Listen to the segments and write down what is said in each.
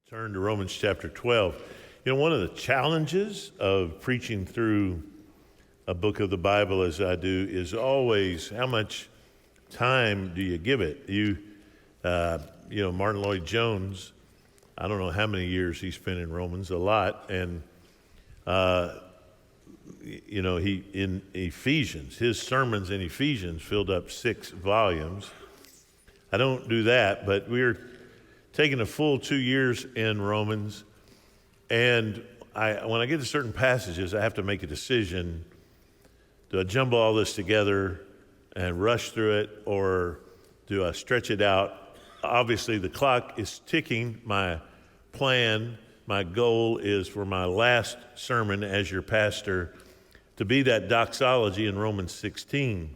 Turn to Romans chapter 12. You know, one of the challenges of preaching through a book of the Bible as I do is always how much time do you give it? Martin Lloyd-Jones, I don't know how many years he spent in Romans, a lot, and he in Ephesians, his sermons in Ephesians filled up 6 volumes. I don't do that, but we're taking a full 2 years in Romans, and when I get to certain passages, I have to make a decision. Do I jumble all this together and rush through it, or do I stretch it out? Obviously, the clock is ticking. My plan, my goal is for my last sermon as your pastor to be that doxology in Romans 16.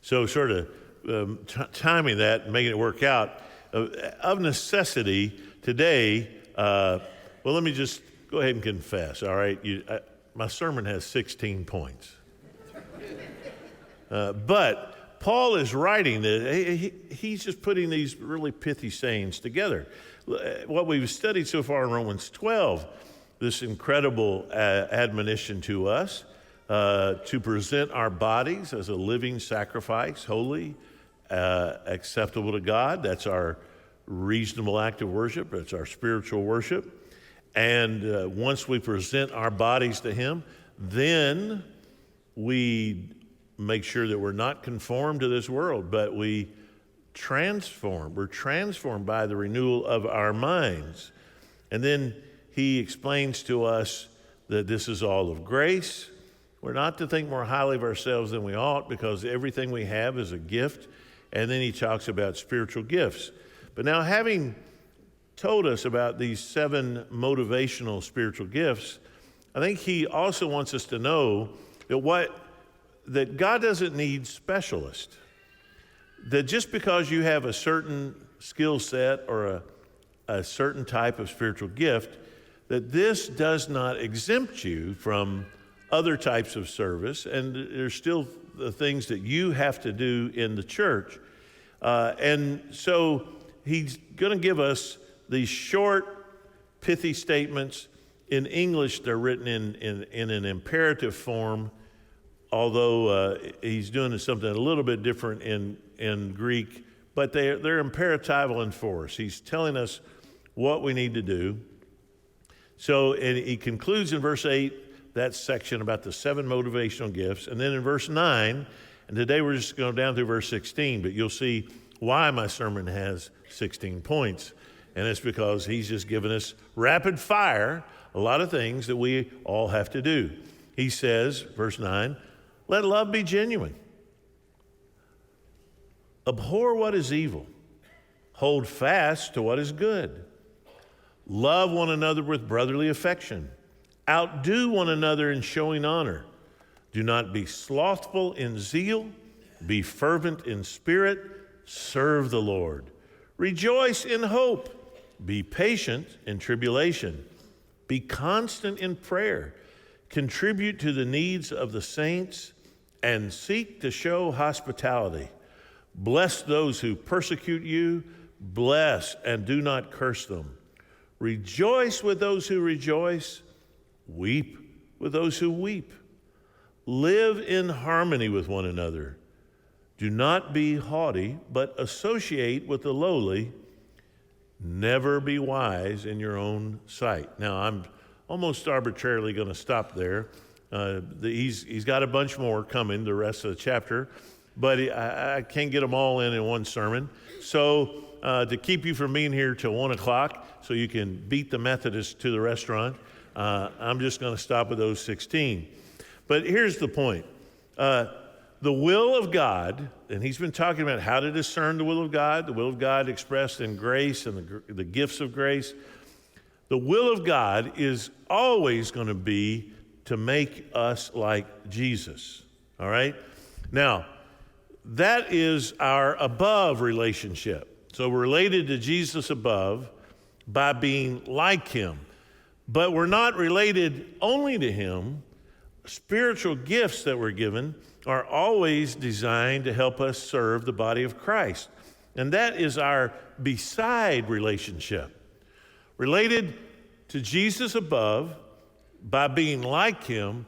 So sort of timing that and making it work out. Of necessity, today, let me just go ahead and confess, all right? My sermon has 16 points. But Paul is writing that he's just putting these really pithy sayings together. What we've studied so far in Romans 12, this incredible admonition to us to present our bodies as a living sacrifice, holy, acceptable to God. That's our reasonable act of worship. That's our spiritual worship. And once we present our bodies to Him, then we make sure that we're not conformed to this world, but we transform. We're transformed by the renewal of our minds. And then he explains to us that this is all of grace. We're not to think more highly of ourselves than we ought, because everything we have is a gift. And then he talks about spiritual gifts. But now, having told us about these 7 motivational spiritual gifts, I think he also wants us to know that God doesn't need specialists. That just because you have a certain skill set or a certain type of spiritual gift, that this does not exempt you from other types of service, and there's still the things that you have to do in the church. And so he's going to give us these short, pithy statements. In English, they're written in an imperative form, although he's doing something a little bit different in Greek, but they're imperatival in force. He's telling us what we need to do. So, and he concludes in verse 8, that section about the 7 motivational gifts. And then in verse 9, and today we're just going down through verse 16, but you'll see why my sermon has 16 points. And it's because he's just given us rapid fire, a lot of things that we all have to do. He says, verse 9, let love be genuine. Abhor what is evil. Hold fast to what is good. Love one another with brotherly affection. Outdo one another in showing honor. Do not be slothful in zeal. Be fervent in spirit. Serve the Lord. Rejoice in hope. Be patient in tribulation. Be constant in prayer. Contribute to the needs of the saints and seek to show hospitality. Bless those who persecute you. Bless and do not curse them. Rejoice with those who rejoice. Weep with those who weep. Live in harmony with one another. Do not be haughty, but associate with the lowly. Never be wise in your own sight. Now, I'm almost arbitrarily going to stop there. He's got a bunch more coming, the rest of the chapter, but I can't get them all in one sermon. So to keep you from being here till 1 o'clock so you can beat the Methodists to the restaurant, I'm just going to stop at those 16. But here's the point. The will of God, and he's been talking about how to discern the will of God expressed in grace and the gifts of grace. The will of God is always going to be to make us like Jesus, all right? Now, that is our above relationship. So we're related to Jesus above by being like him. But we're not related only to him. Spiritual gifts that we're given are always designed to help us serve the body of Christ. And that is our beside relationship. related to Jesus above by being like him,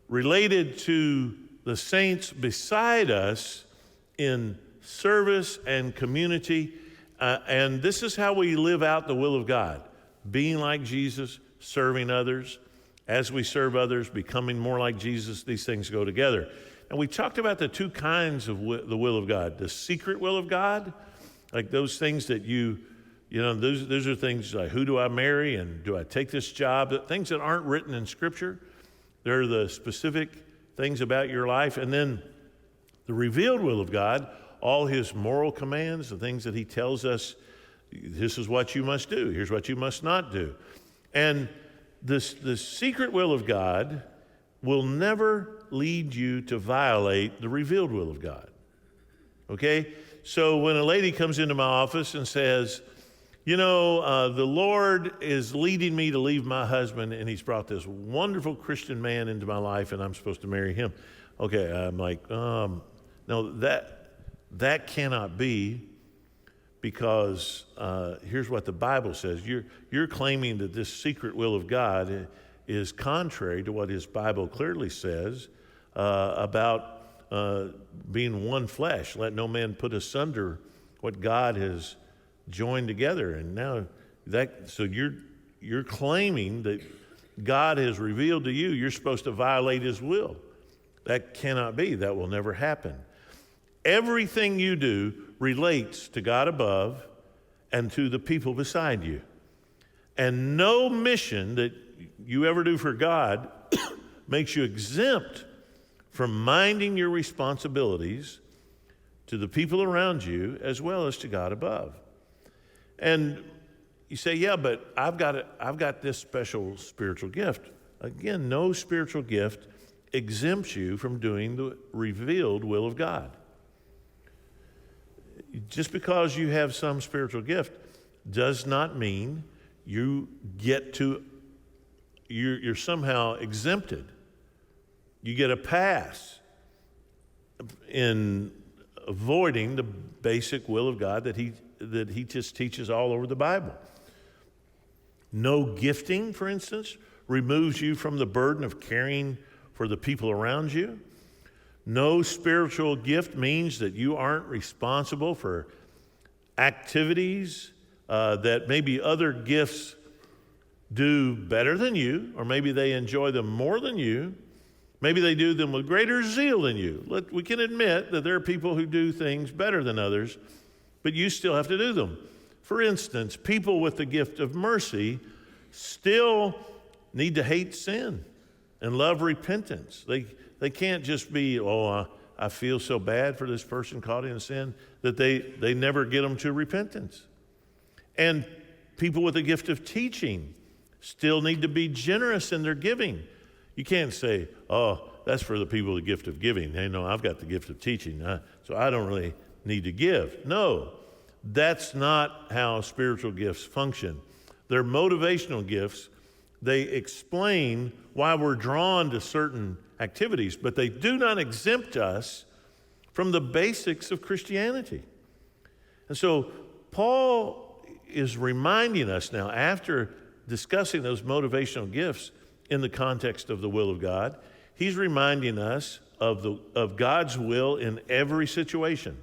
related to the saints beside us in service and community. And this is how we live out the will of God, being like Jesus, serving others. As we serve others, becoming more like Jesus, these things go together. And we talked about the two kinds of the will of God. The secret will of God, like those things that those are things like, who do I marry and do I take this job? Things that aren't written in Scripture. They're the specific things about your life. And then the revealed will of God, all his moral commands, the things that he tells us, this is what you must do, here's what you must not do. And the secret will of God will never lead you to violate the revealed will of God. Okay? So when a lady comes into my office and says, the Lord is leading me to leave my husband, and he's brought this wonderful Christian man into my life, and I'm supposed to marry him. Okay, I'm like, no, that cannot be, because here's what the Bible says. You're claiming that this secret will of God is contrary to what his Bible clearly says about being one flesh. Let no man put asunder what God has joined together. And now so you're claiming that God has revealed to you you're supposed to violate his will. That cannot be. That will never happen. Everything you do relates to God above and to the people beside you. And no mission that you ever do for God makes you exempt from minding your responsibilities to the people around you as well as to God above. And you say, yeah, but I've got this special spiritual gift. Again, no spiritual gift exempts you from doing the revealed will of God. Just because you have some spiritual gift does not mean you're somehow exempted. You get a pass in avoiding the basic will of God that he just teaches all over the Bible. No gifting, for instance, removes you from the burden of caring for the people around you. No spiritual gift means that you aren't responsible for activities that maybe other gifts do better than you, or maybe they enjoy them more than you. Maybe they do them with greater zeal than you. We can admit that there are people who do things better than others, but you still have to do them. For instance, people with the gift of mercy still need to hate sin and love repentance. They can't just be, I feel so bad for this person caught in sin, that they never get them to repentance. And people with the gift of teaching still need to be generous in their giving. You can't say, that's for the people with the gift of giving. Hey, no, I've got the gift of teaching, so I don't really need to give. No, that's not how spiritual gifts function. They're motivational gifts. They explain why we're drawn to certain activities, but they do not exempt us from the basics of Christianity. And so Paul is reminding us now, after discussing those motivational gifts in the context of the will of God, he's reminding us of God's will in every situation.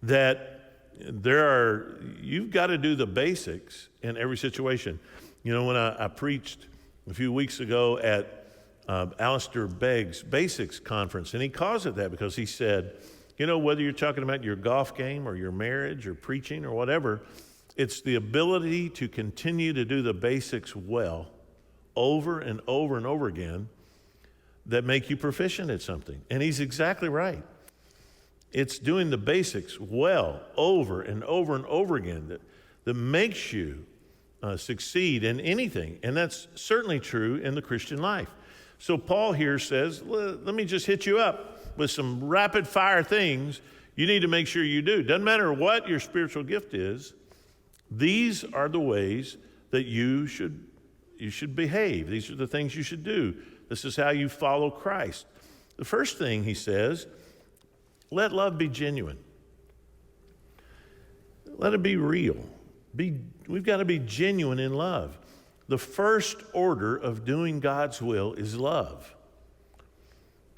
That you've got to do the basics in every situation. When I preached a few weeks ago at Alistair Begg's Basics Conference, and he calls it that because he said, whether you're talking about your golf game or your marriage or preaching or whatever, it's the ability to continue to do the basics well over and over and over again that make you proficient at something. And he's exactly right. It's doing the basics well over and over and over again that makes you succeed in anything. And that's certainly true in the Christian life. So Paul here says, let me just hit you up with some rapid fire things you need to make sure you do. Doesn't matter what your spiritual gift is, these are the ways that you should behave. These are the things you should do. This is how you follow Christ. The first thing he says, let love be genuine. Let it be real. we've got to be genuine in love. The first order of doing God's will is love.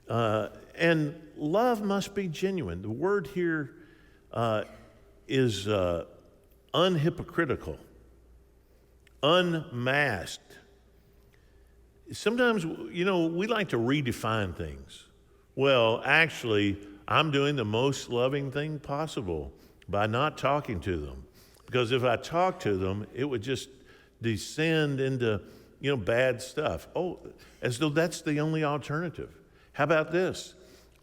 And love must be genuine. The word here is unhypocritical, unmasked. Sometimes, we like to redefine things. Well, actually, I'm doing the most loving thing possible by not talking to them. Because if I talk to them, it would just descend into, bad stuff. Oh, as though that's the only alternative. How about this?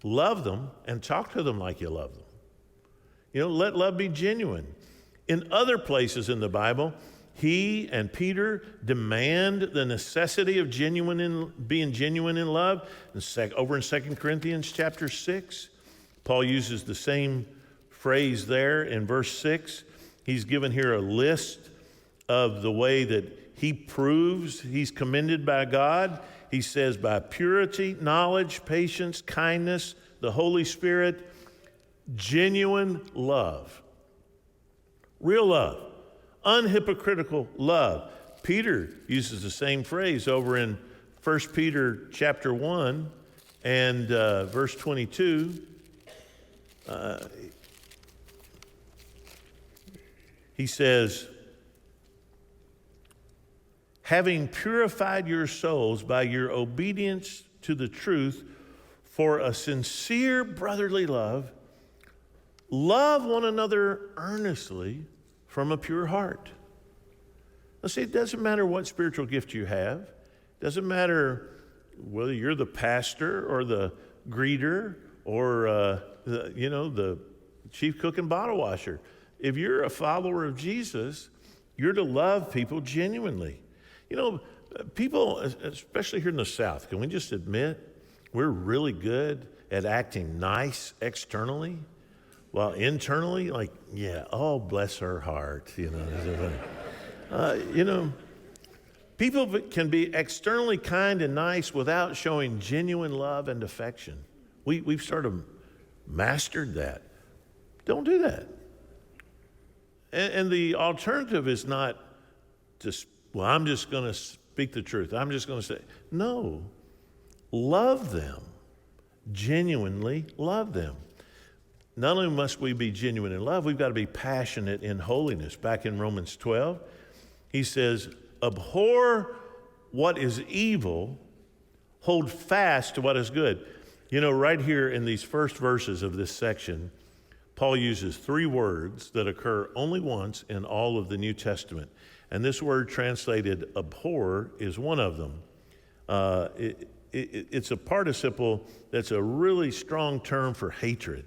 Love them and talk to them like you love them. Let love be genuine. In other places in the Bible, he and Peter demand the necessity of being genuine in love. Over in 2 Corinthians chapter 6, Paul uses the same phrase there in verse 6. He's given here a list of the way that he proves he's commended by God. He says, by purity, knowledge, patience, kindness, the Holy Spirit, genuine love, real love, unhypocritical love. Peter uses the same phrase over in 1 Peter chapter 1 and verse 22. He says, having purified your souls by your obedience to the truth for a sincere brotherly love, love one another earnestly from a pure heart. Now see, it doesn't matter what spiritual gift you have. It doesn't matter whether you're the pastor or the greeter or the chief cook and bottle washer. If you're a follower of Jesus, you're to love people genuinely. People, especially here in the South, can we just admit we're really good at acting nice externally, while internally, bless her heart, people can be externally kind and nice without showing genuine love and affection. We've sort of mastered that. Don't do that. And the alternative is not just, I'm just going to speak the truth. I'm just going to say, no, love them. Genuinely love them. Not only must we be genuine in love, we've got to be passionate in holiness. Back in Romans 12, he says, abhor what is evil, hold fast to what is good. Right here in these first verses of this section, Paul uses three words that occur only once in all of the New Testament. And this word translated abhor is one of them. It's a participle that's a really strong term for hatred.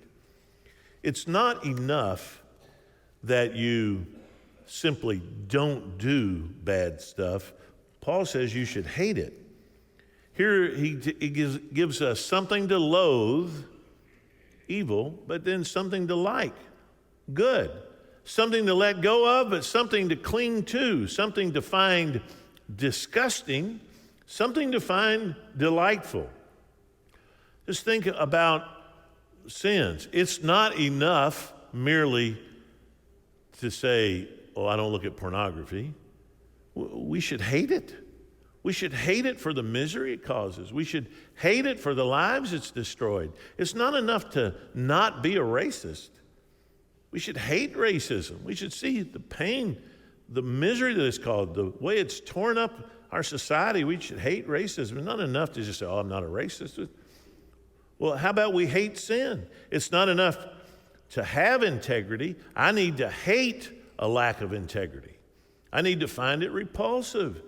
It's not enough that you simply don't do bad stuff. Paul says you should hate it. Here he gives us something to loathe, evil, but then something to like, good. Something to let go of, but something to cling to, something to find disgusting, something to find delightful. Just think about sins. It's not enough merely to say, I don't look at pornography. We should hate it. We should hate it for the misery it causes. We should hate it for the lives it's destroyed. It's not enough to not be a racist. We should hate racism. We should see the pain, the misery that it's caused, the way it's torn up our society. We should hate racism. It's not enough to just say, I'm not a racist. Well, how about we hate sin? It's not enough to have integrity. I need to hate a lack of integrity. I need to find it repulsive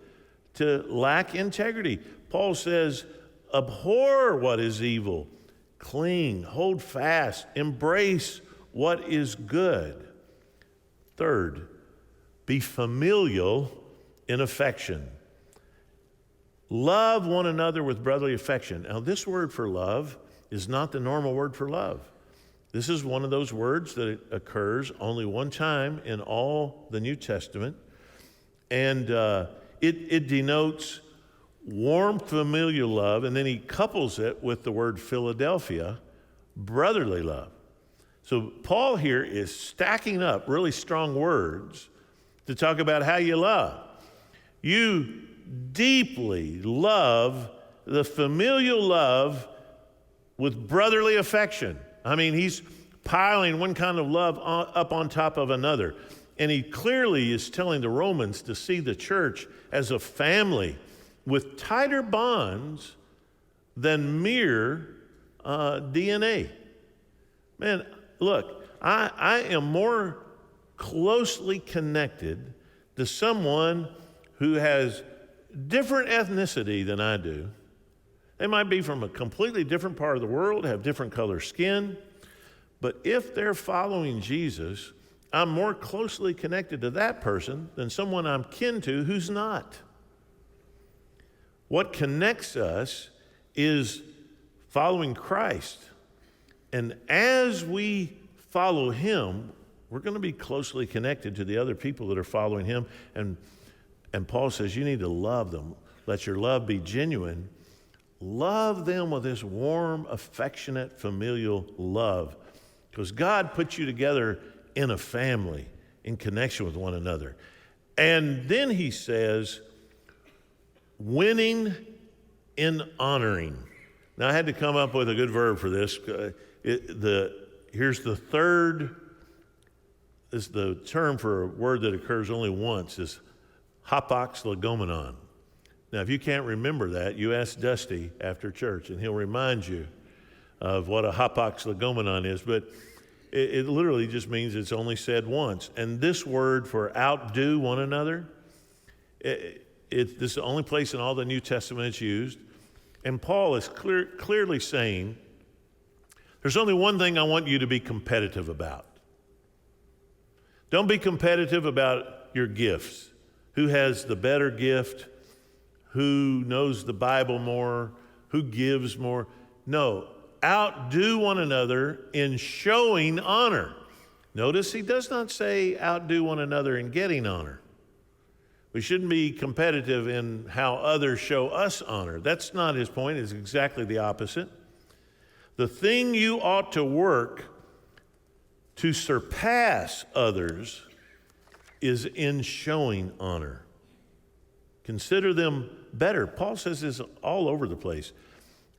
to lack integrity. Paul says, abhor what is evil, cling, hold fast, embrace what is good. Third, be familial in affection. Love one another with brotherly affection. Now, this word for love is not the normal word for love. This is one of those words that occurs only one time in all the New Testament. And it denotes warm familial love, and then he couples it with the word Philadelphia, brotherly love. So Paul here is stacking up really strong words to talk about how you love. You deeply love the familial love with brotherly affection. I mean, he's piling one kind of love up on top of another. And he clearly is telling the Romans to see the church as a family with tighter bonds than mere DNA. Man, look, I am more closely connected to someone who has different ethnicity than I do. They might be from a completely different part of the world, have different color skin, but if they're following Jesus, I'm more closely connected to that person than someone I'm kin to who's not. What connects us is following Christ. And as we follow him, we're going to be closely connected to the other people that are following him. And Paul says you need to love them. Let your love be genuine. Love them with this warm, affectionate, familial love. Because God put you together in a family, in connection with one another. And then he says, winning in honoring. Now, I had to come up with a good verb for this. Here's the third, is the term for a word that occurs only once, is hapax legomenon. Now, if you can't remember that, you ask Dusty after church, and he'll remind you of what a hapax legomenon is. But it literally just means it's only said once. And this word for outdo one another, this is the only place in all the New Testament it's used. And Paul is clearly saying, there's only one thing I want you to be competitive about. Don't be competitive about your gifts. Who has the better gift? Who knows the Bible more? Who gives more? No, outdo one another in showing honor. Notice he does not say outdo one another in getting honor. We shouldn't be competitive in how others show us honor. That's not his point. It's exactly the opposite. The thing you ought to work to surpass others is in showing honor. Consider them better. Paul says this all over the place.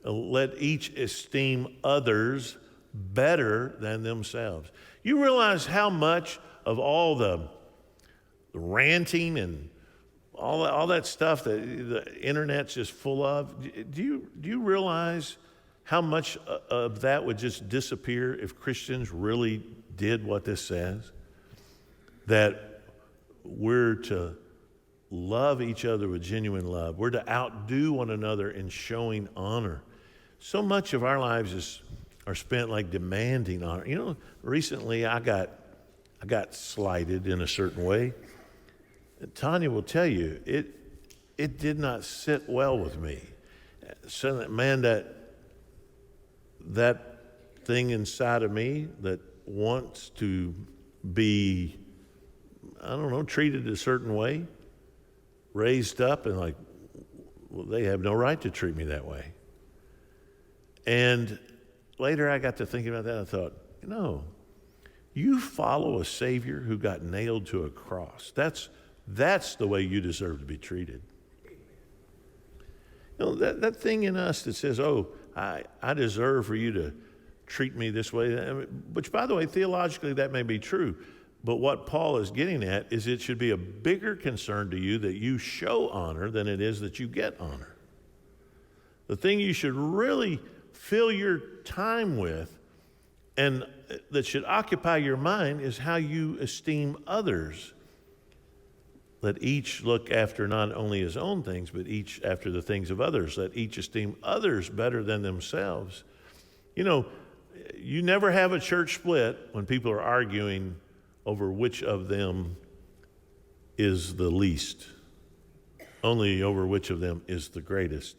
Let each esteem others better than themselves. You realize how much of all the ranting and all that stuff that the internet's just full of, do you realize how much of that would just disappear if Christians really did what this says? That we're to love each other with genuine love. We're to outdo one another in showing honor. So much of our lives are spent like demanding honor. You know, recently I got slighted in a certain way. And Tanya will tell you, it did not sit well with me. So that, man, that thing inside of me that wants to be, I don't know, treated a certain way, raised up and like, well, they have no right to treat me that way. And later I got to thinking about that. I thought, you follow a Savior who got nailed to a cross. That's the way you deserve to be treated. That thing in us that says, I deserve for you to treat me this way, which, by the way, theologically that may be true. But what Paul is getting at is it should be a bigger concern to you that you show honor than it is that you get honor. The thing you should really fill your time with and that should occupy your mind is how you esteem others. Let each look after not only his own things, but each after the things of others. Let each esteem others better than themselves. You never have a church split when people are arguing over which of them is the least, only over which of them is the greatest.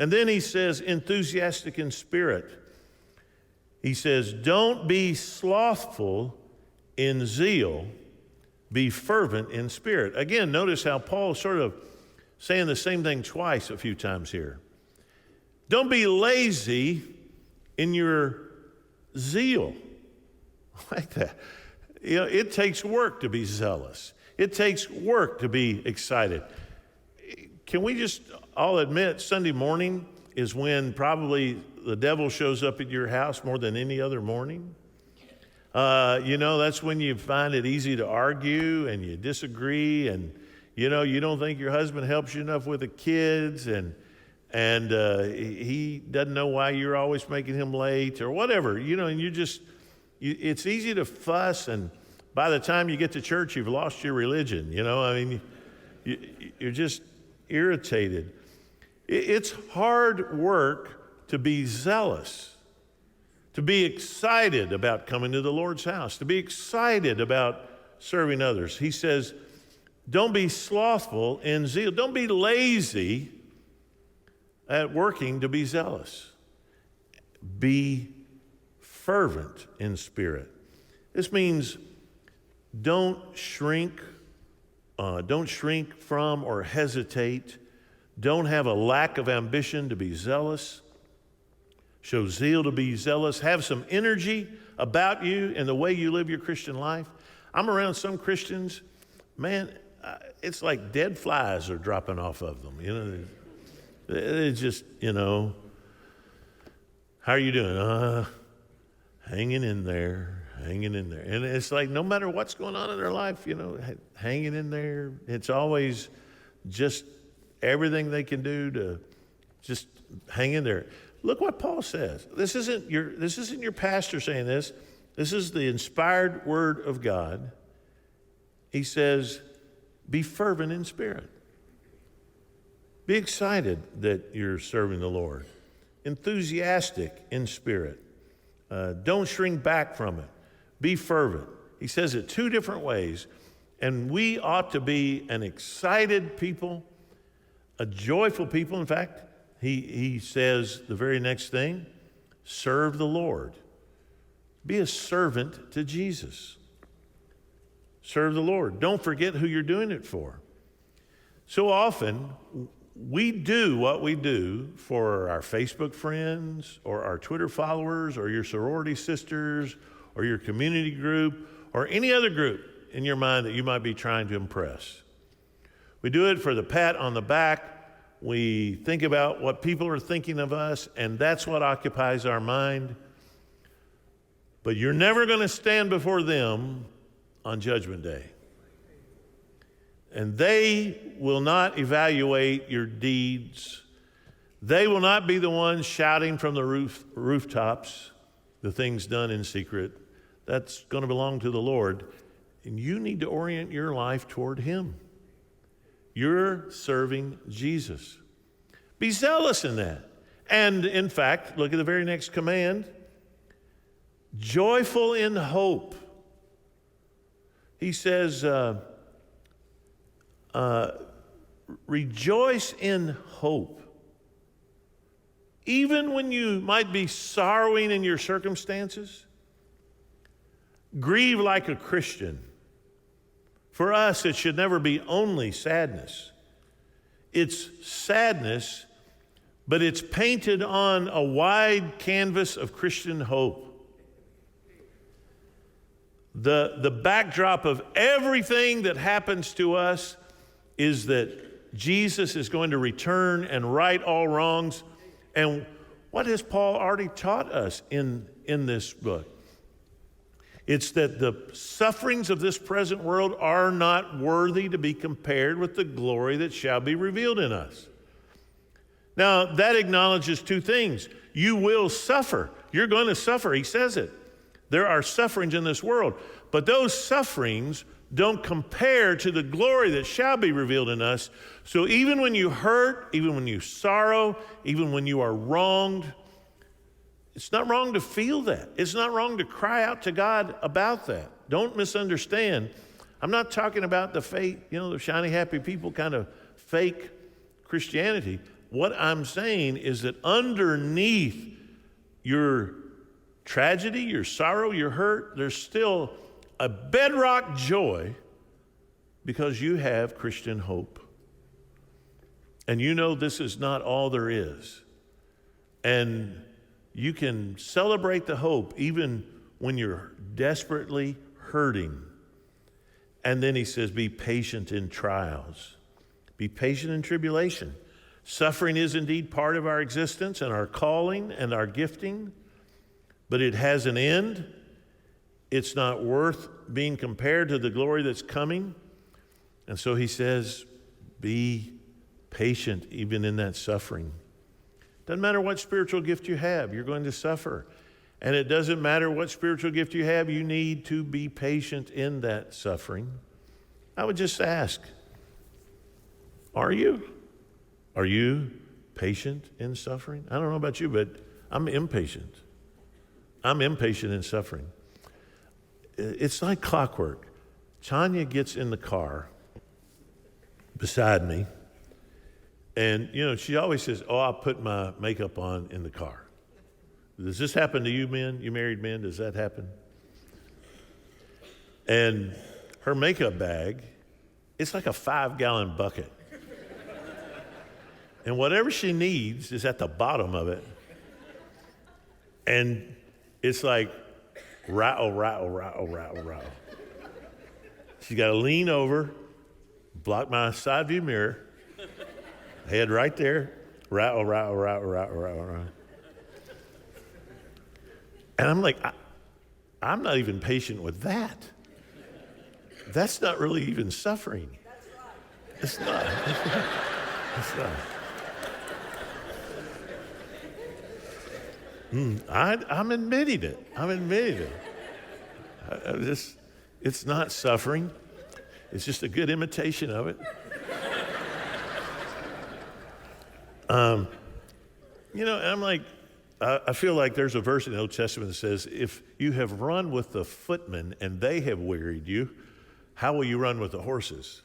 And then he says, enthusiastic in spirit. He says, don't be slothful in zeal, be fervent in spirit. Again, notice how Paul's sort of saying the same thing twice a few times here. Don't be lazy in your zeal. Like that. It takes work to be zealous. It takes work to be excited. Can we just all admit Sunday morning is when probably the devil shows up at your house more than any other morning? That's when you find it easy to argue and you disagree, and you don't think your husband helps you enough with the kids, and he doesn't know why you're always making him late or whatever, and it's easy to fuss, and by the time you get to church, you've lost your religion, you're just irritated. It's hard work to be zealous, to be excited about coming to the Lord's house, to be excited about serving others. He says, don't be slothful in zeal. Don't be lazy at working to be zealous. Be fervent in spirit. This means don't shrink from or hesitate. Don't have a lack of ambition to be zealous. Show zeal to be zealous. Have some energy about you in the way you live your Christian life. I'm around some Christians, man, it's like dead flies are dropping off of them. It's just, how are you doing? Hanging in there. And it's like no matter what's going on in their life, hanging in there. It's always just everything they can do to just hang in there. Look what Paul says. This isn't your pastor saying this. This is the inspired word of God. He says, be fervent in spirit. Be excited that you're serving the Lord. Enthusiastic in spirit. Don't shrink back from it. Be fervent. He says it two different ways. And we ought to be an excited people, a joyful people. In fact, he says the very next thing, serve the Lord. Be a servant to Jesus. Serve the Lord. Don't forget who you're doing it for. So often, we do what we do for our Facebook friends or our Twitter followers or your sorority sisters or your community group or any other group in your mind that you might be trying to impress. We do it for the pat on the back. We think about what people are thinking of us, and that's what occupies our mind. But you're never going to stand before them on Judgment Day. And they will not evaluate your deeds. They will not be the ones shouting from the rooftops the things done in secret. That's going to belong to the Lord. And you need to orient your life toward Him. You're serving Jesus. Be zealous in that. And in fact, look at the very next command. Joyful in hope. He says, rejoice in hope. Even when you might be sorrowing in your circumstances, grieve like a Christian. For us, it should never be only sadness. It's sadness, but it's painted on a wide canvas of Christian hope. The backdrop of everything that happens to us is that Jesus is going to return and right all wrongs. And what has Paul already taught us in this book? It's that the sufferings of this present world are not worthy to be compared with the glory that shall be revealed in us. Now, that acknowledges two things. You will suffer. You're going to suffer. He says it. There are sufferings in this world, but those sufferings don't compare to the glory that shall be revealed in us. So even when you hurt, even when you sorrow, even when you are wronged, it's not wrong to feel that. It's not wrong to cry out to God about that. Don't misunderstand. I'm not talking about the fake, the shiny, happy people kind of fake Christianity. What I'm saying is that underneath your tragedy, your sorrow, your hurt, there's still a bedrock joy because you have Christian hope. And you know this is not all there is. And you can celebrate the hope even when you're desperately hurting. And then he says, be patient in trials. Be patient in tribulation. Suffering is indeed part of our existence and our calling and our gifting, but it has an end. It's not worth being compared to the glory that's coming. And so he says, be patient even in that suffering. Doesn't matter what spiritual gift you have, you're going to suffer. And it doesn't matter what spiritual gift you have, you need to be patient in that suffering. I would just ask, are you? Are you patient in suffering? I don't know about you, but I'm impatient. I'm impatient in suffering. It's like clockwork. Tanya gets in the car beside me, and, she always says, I'll put my makeup on in the car. Does this happen to you men? You married men, does that happen? And her makeup bag, it's like a 5-gallon bucket. And whatever she needs is at the bottom of it. And it's like rattle, rattle, rattle, rattle, rattle. She's got to lean over, block my side view mirror, head right there, rattle, rattle, rattle, rattle, rattle, rattle. And I'm like, I'm not even patient with that. That's not really even suffering. It's not. It's not. I'm admitting it. I'm admitting it. It's not suffering. It's just a good imitation of it. And I'm like, I feel like there's a verse in the Old Testament that says, if you have run with the footmen and they have wearied you, how will you run with the horses?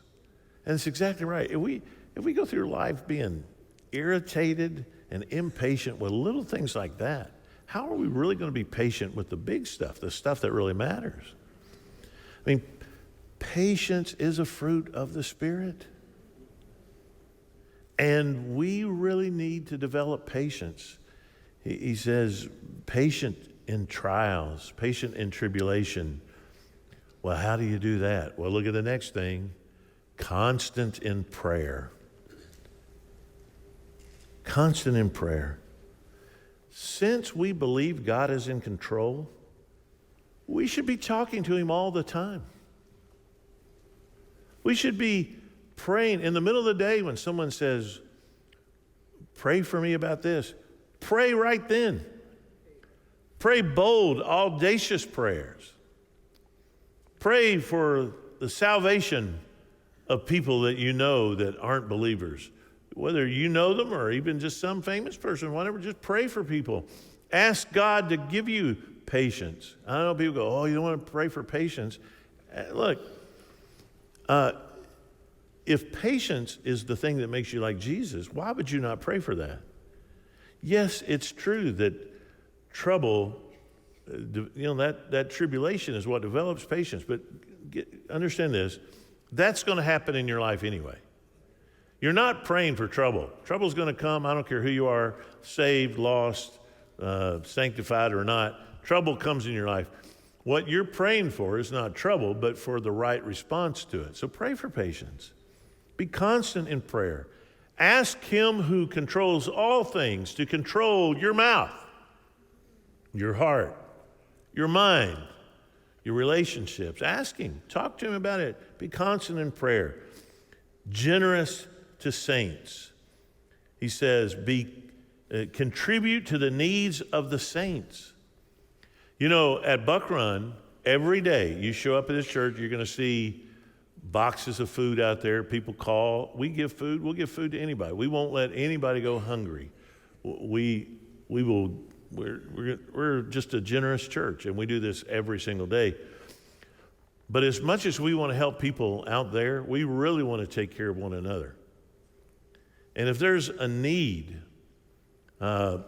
And it's exactly right. If we go through life being irritated and impatient with little things like that, how are we really going to be patient with the big stuff, the stuff that really matters? I mean, patience is a fruit of the Spirit. And we really need to develop patience. He says, patient in trials, patient in tribulation. Well, how do you do that? Well, look at the next thing. Constant in prayer. Constant in prayer. Since we believe God is in control, we should be talking to him all the time. We should be praying in the middle of the day when someone says, pray for me about this. Pray right then. Pray bold, audacious prayers. Pray for the salvation of people that you know that aren't believers. Whether you know them or even just some famous person, whatever, just pray for people. Ask God to give you patience. I know people go, you don't want to pray for patience. Look, if patience is the thing that makes you like Jesus, why would you not pray for that? Yes, it's true that trouble, that tribulation is what develops patience. But understand this, that's going to happen in your life anyway. You're not praying for trouble. Trouble's going to come. I don't care who you are, saved, lost, sanctified or not. Trouble comes in your life. What you're praying for is not trouble, but for the right response to it. So pray for patience. Be constant in prayer. Ask him who controls all things to control your mouth, your heart, your mind, your relationships. Ask him. Talk to him about it. Be constant in prayer. Generous to saints. He says, contribute to the needs of the saints. At Buck Run, every day you show up at this church, you're going to see boxes of food out there. People call. We give food. We'll give food to anybody. We won't let anybody go hungry. We will. We're just a generous church, and we do this every single day. But as much as we want to help people out there, we really want to take care of one another. And if there's a need, a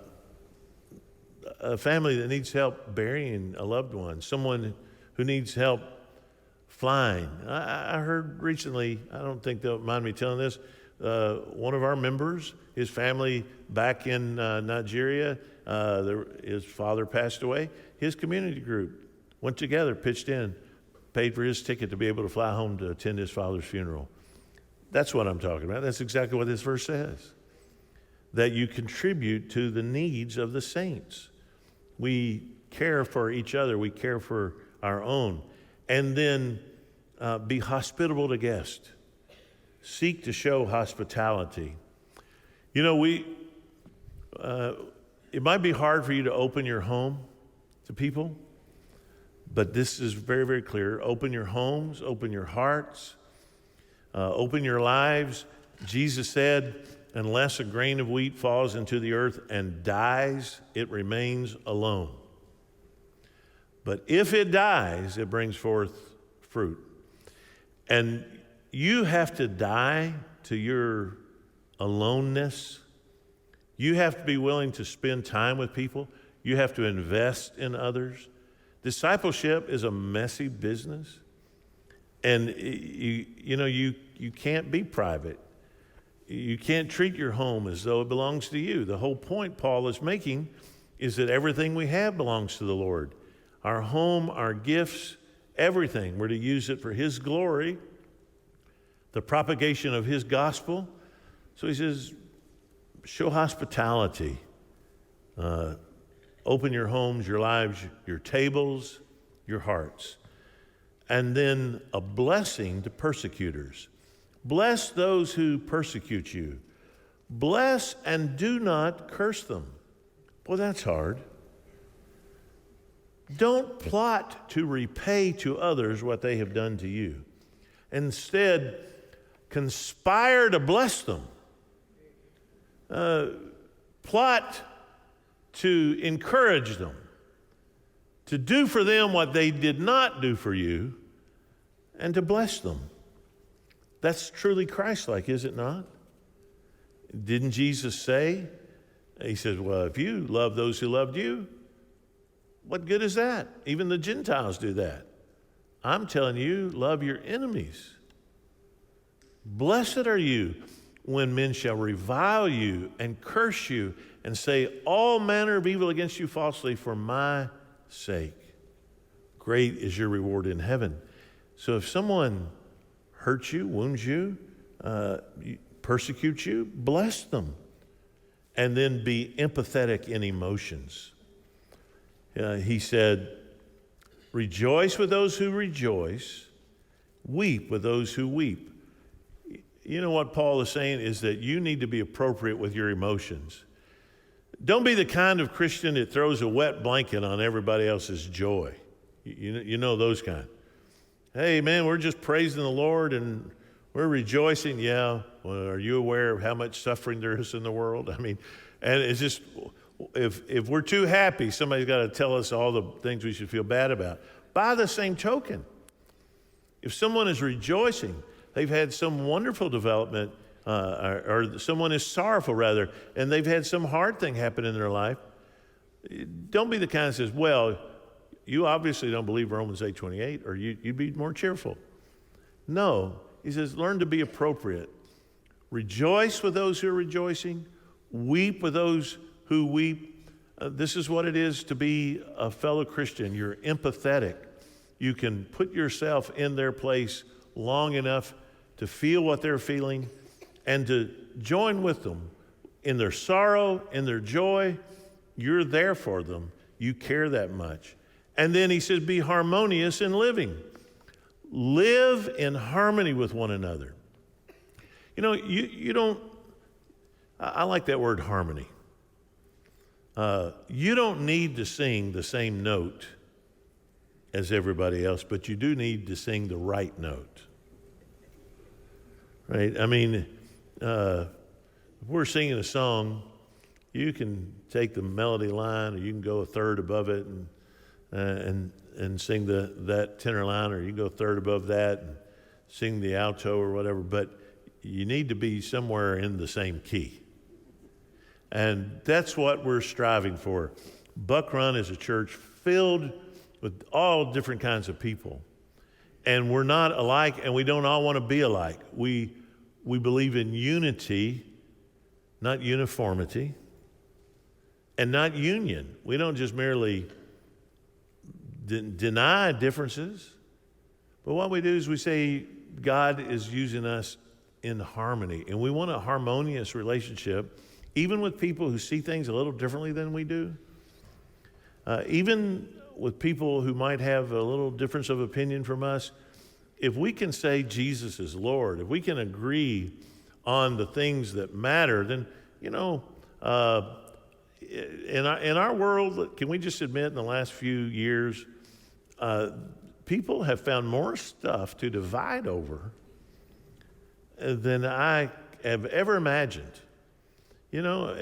family that needs help burying a loved one, someone who needs help flying. I heard recently, I don't think they'll mind me telling this, one of our members, his family back in Nigeria, his father passed away. His community group went together, pitched in, paid for his ticket to be able to fly home to attend his father's funeral. That's what I'm talking about. That's exactly what this verse says. That you contribute to the needs of the saints. We care for each other. We care for our own. And then be hospitable to guests. Seek to show hospitality. You know, it might be hard for you to open your home to people, but this is very, very clear. Open your homes, open your hearts, open your lives. Jesus said, unless a grain of wheat falls into the earth and dies, it remains alone. But if it dies, it brings forth fruit. And you have to die to your aloneness. You have to be willing to spend time with people. You have to invest in others. Discipleship is a messy business. And you can't be private. You can't treat your home as though it belongs to you. The whole point Paul is making is that everything we have belongs to the Lord. Our home, our gifts, everything. We're to use it for His glory, the propagation of His gospel. So he says, show hospitality. Open your homes, your lives, your tables, your hearts. And then a blessing to persecutors. Bless those who persecute you. Bless and do not curse them. Boy, that's hard. Don't plot to repay to others what they have done to you. Instead, conspire to bless them. Plot to encourage them, to do for them what they did not do for you, and to bless them. That's truly Christ-like, is it not? Didn't Jesus say? He says, well, if you love those who loved you, what good is that? Even the Gentiles do that. I'm telling you, love your enemies. Blessed are you when men shall revile you and curse you and say all manner of evil against you falsely for my sake. Great is your reward in heaven. So if someone hurts you, wounds you, persecutes you, bless them. And then be empathetic in emotions. He said, rejoice with those who rejoice, weep with those who weep. You know what Paul is saying is that you need to be appropriate with your emotions. Don't be the kind of Christian that throws a wet blanket on everybody else's joy. You know those kind. Hey, man, we're just praising the Lord and we're rejoicing. Yeah, well, are you aware of how much suffering there is in the world? I mean, and it's just, if we're too happy, somebody's got to tell us all the things we should feel bad about. By the same token, if someone is rejoicing, they've had some wonderful development, or someone is sorrowful, rather, and they've had some hard thing happen in their life, don't be the kind that says, well, you obviously don't believe Romans 8:28, or you'd be more cheerful. No, he says, learn to be appropriate. Rejoice with those who are rejoicing. Weep with those who weep. This is what it is to be a fellow Christian. You're empathetic. You can put yourself in their place long enough to feel what they're feeling and to join with them in their sorrow, in their joy. You're there for them. You care that much. And then he says, be harmonious in living. Live in harmony with one another. You know, you don't, I like that word harmony. You don't need to sing the same note as everybody else, but you do need to sing the right note. Right? I mean, if we're singing a song, you can take the melody line, or you can go a third above it and sing that tenor line, or you can go a third above that and sing the alto or whatever. But you need to be somewhere in the same key, and that's what we're striving for. Buck Run is a church filled with all different kinds of people, and we're not alike, and we don't all want to be alike. We believe in unity, not uniformity, and not union. We don't just merely deny differences. But what we do is we say God is using us in harmony, and we want a harmonious relationship, even with people who see things a little differently than we do. Even with people who might have a little difference of opinion from us, if we can say Jesus is Lord, if we can agree on the things that matter, then, in our world, can we just admit in the last few years, people have found more stuff to divide over than I have ever imagined. Not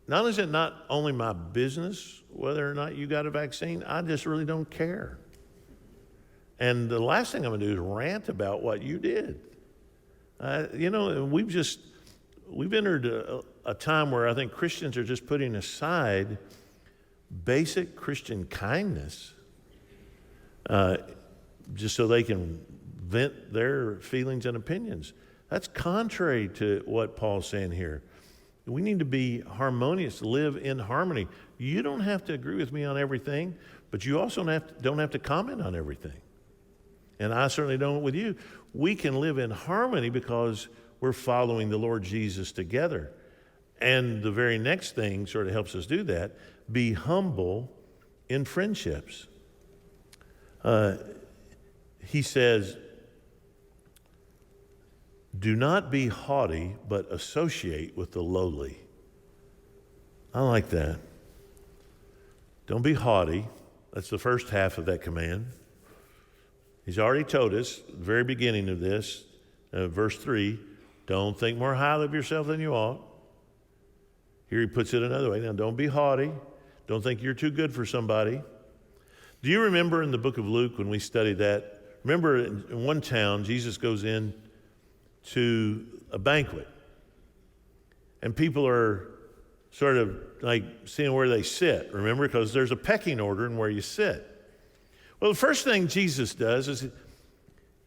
only is it not only my business whether or not you got a vaccine, I just really don't care. And the last thing I'm going to do is rant about what you did. We've entered a time where I think Christians are just putting aside basic Christian kindness just so they can vent their feelings and opinions. That's contrary to what Paul's saying here. We need to be harmonious, live in harmony. You don't have to agree with me on everything, but you also don't have to comment on everything. And I certainly don't with you. We can live in harmony because we're following the Lord Jesus together. And the very next thing sort of helps us do that, be humble in friendships. He says, do not be haughty, but associate with the lowly. I like that. Don't be haughty. That's the first half of that command. He's already told us, at the very beginning of this, verse 3, don't think more highly of yourself than you ought. Here he puts it another way. Now, don't be haughty. Don't think you're too good for somebody. Do you remember in the book of Luke when we studied that? Remember in one town, Jesus goes in to a banquet. And people are sort of like seeing where they sit, remember? Because there's a pecking order in where you sit. Well, the first thing Jesus does is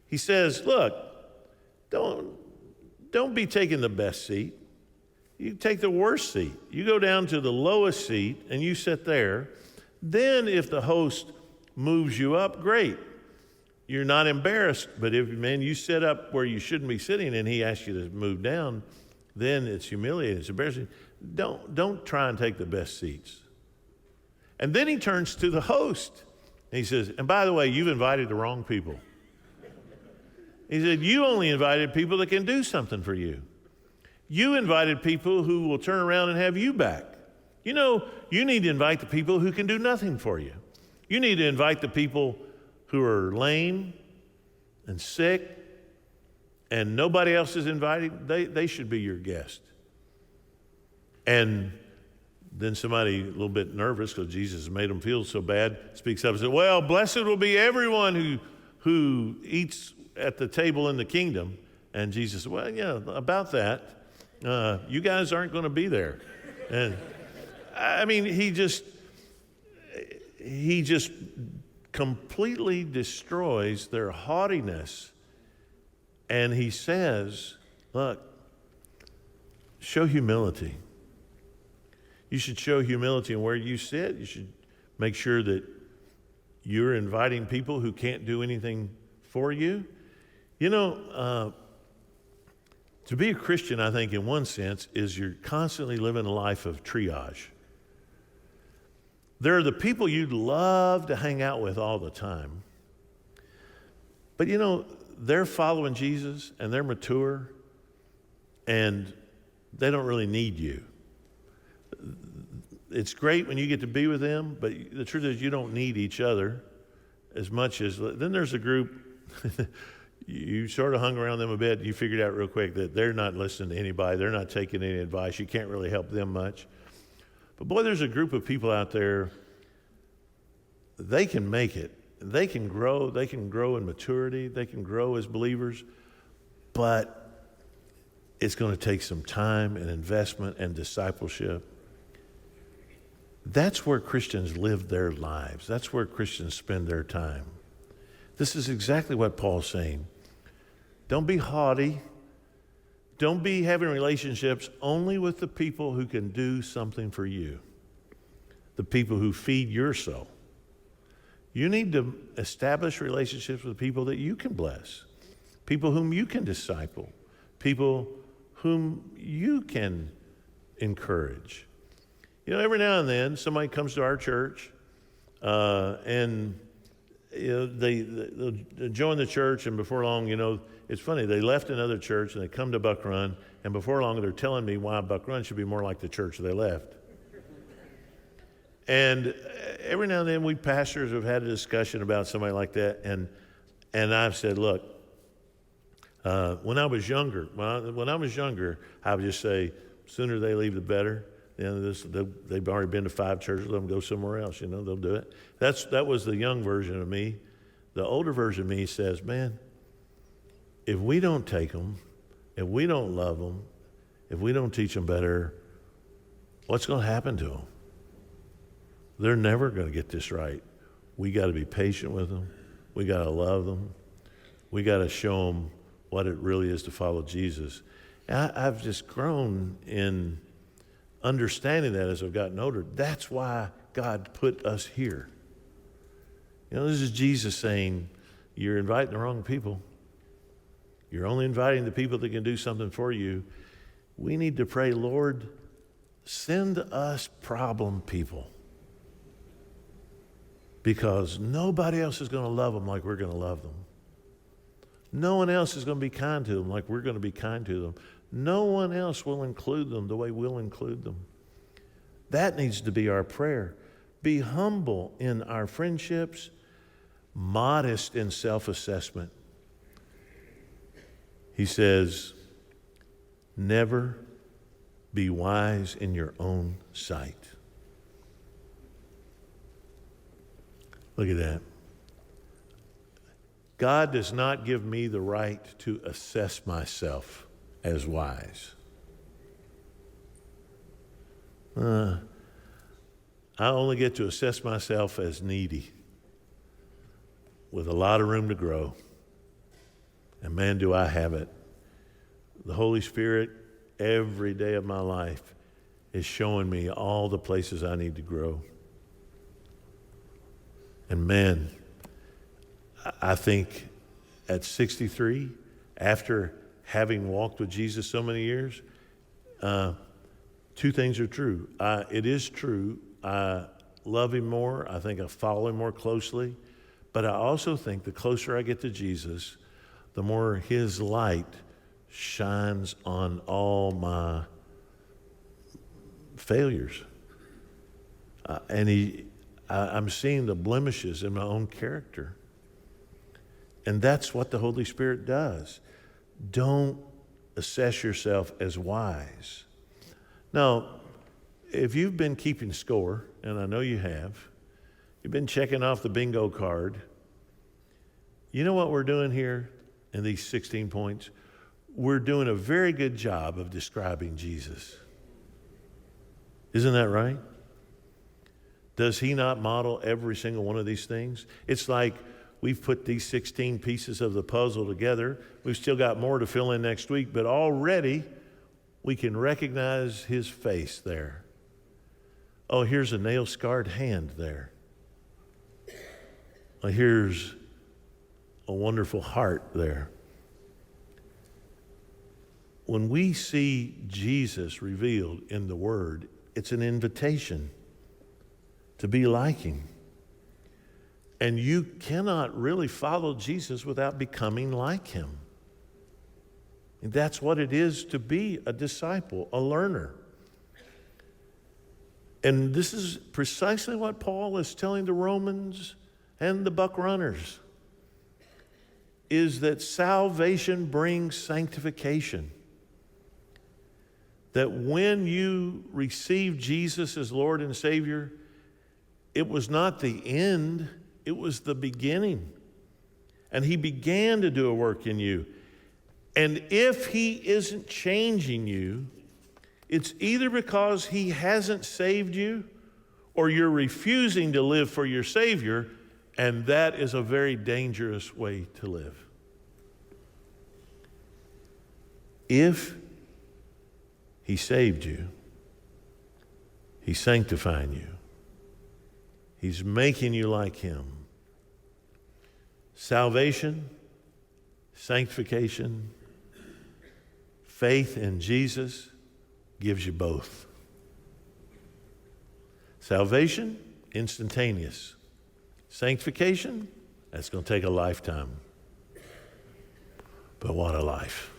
he says, look, don't be taking the best seat. You take the worst seat. You go down to the lowest seat and you sit there. Then if the host moves you up, great. You're not embarrassed. But if, you sit up where you shouldn't be sitting and he asks you to move down, then it's humiliating, it's embarrassing. Don't try and take the best seats. And then he turns to the host. And he says, and by the way, you've invited the wrong people. He said, you only invited people that can do something for you. You invited people who will turn around and have you back. You need to invite the people who can do nothing for you. You need to invite the people who are lame and sick and nobody else is invited. They should be your guest. And then somebody a little bit nervous because Jesus made them feel so bad speaks up and says, well, blessed will be everyone who eats at the table in the kingdom. And Jesus said, well, yeah, about that. You guys aren't going to be there. And he just completely destroys their haughtiness. And he says, look, show humility. You should show humility in where you sit. You should make sure that you're inviting people who can't do anything for you. To be a Christian, I think, in one sense, is you're constantly living a life of triage. There are the people you'd love to hang out with all the time. But they're following Jesus and they're mature and they don't really need you. It's great when you get to be with them, but the truth is you don't need each other as much as, then there's a group, you sort of hung around them a bit, and you figured out real quick that they're not listening to anybody, they're not taking any advice, you can't really help them much. But boy, there's a group of people out there, they can make it, they can grow in maturity, they can grow as believers, but it's going to take some time and investment and discipleship. That's where Christians live their lives. That's where Christians spend their time. This is exactly what Paul's saying. Don't be haughty. Don't be having relationships only with the people who can do something for you, the people who feed your soul. You need to establish relationships with people that you can bless, people whom you can disciple, people whom you can encourage. You know, every now and then somebody comes to our church and they'll join the church, and before long, it's funny, they left another church and they come to Buck Run, and before long they're telling me why Buck Run should be more like the church they left. And every now and then we pastors have had a discussion about somebody like that, and I've said, look, when I was younger, I would just say, sooner they leave the better. They've already been to 5 churches, let them go somewhere else, they'll do it. That was the young version of me. The older version of me says, man, if we don't take them, if we don't love them, if we don't teach them better, what's going to happen to them? They're never going to get this right. We got to be patient with them. We got to love them. We got to show them what it really is to follow Jesus. And I've just grown in understanding that as I've gotten older. That's why God put us here. This is Jesus saying, you're inviting the wrong people. You're only inviting the people that can do something for you. We need to pray, Lord, send us problem people. Because nobody else is going to love them like we're going to love them. No one else is going to be kind to them like we're going to be kind to them. No one else will include them the way we'll include them. That needs to be our prayer. Be humble in our friendships, modest in self-assessment. He says, never be wise in your own sight. Look at that. God does not give me the right to assess myself as wise. I only get to assess myself as needy, with a lot of room to grow. And man, do I have it. The Holy Spirit, every day of my life, is showing me all the places I need to grow. And man, I think at 63, after having walked with Jesus so many years, 2 things are true. It is true, I love him more. I think I follow him more closely. But I also think the closer I get to Jesus, the more his light shines on all my failures. I'm seeing the blemishes in my own character. And that's what the Holy Spirit does. Don't assess yourself as wise. Now, if you've been keeping score, and I know you have, you've been checking off the bingo card, you know what we're doing here in these 16 points? We're doing a very good job of describing Jesus. Isn't that right? Does he not model every single one of these things? It's like we've put these 16 pieces of the puzzle together. We've still got more to fill in next week, but already we can recognize his face there. Oh, here's a nail-scarred hand there. Oh, here's a wonderful heart there. When we see Jesus revealed in the Word, it's an invitation to be like him. And you cannot really follow Jesus without becoming like him. And that's what it is to be a disciple, a learner. And this is precisely what Paul is telling the Romans and the Buck Runners, is that salvation brings sanctification. That when you receive Jesus as Lord and Savior, it was not the end, it was the beginning. And he began to do a work in you. And if he isn't changing you, it's either because he hasn't saved you or you're refusing to live for your Savior, and that is a very dangerous way to live. If he saved you, he's sanctifying you. He's making you like him. Salvation, sanctification, faith in Jesus gives you both. Salvation, instantaneous. Sanctification, that's going to take a lifetime. But what a life.